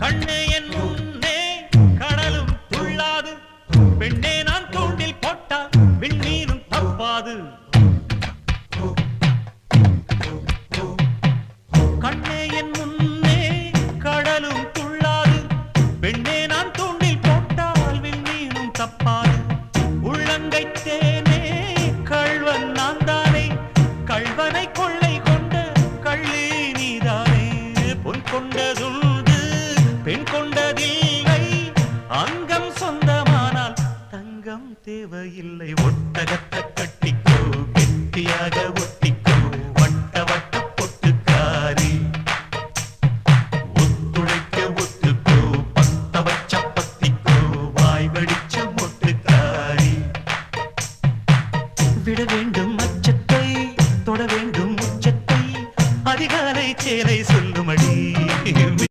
கண்ணே என் முன்னே கடலும் துள்ளாது, பெண்ணே நான் தூண்டில் போட்டால் விண்ணீரும் தப்பாது. கண்ணே என் முன்னே கடலும் துள்ளாது, பெண்ணே நான் தூண்டில் போட்டால் விண்ணீரும் தப்பாது. உள்ளங்கை தேனே கள்வன் நான் தானே, கள்வனை கொள்ளை கொண்ட கள்ளி நீதானே. பொன் கொண்டதுண்டு பெண் கொண்டதில்லை, அங்கம் சொந்தமானால் தங்கம் தேவையில்லை. ஒட்டகத்தை கட்டிக்கோ கெட்டியாக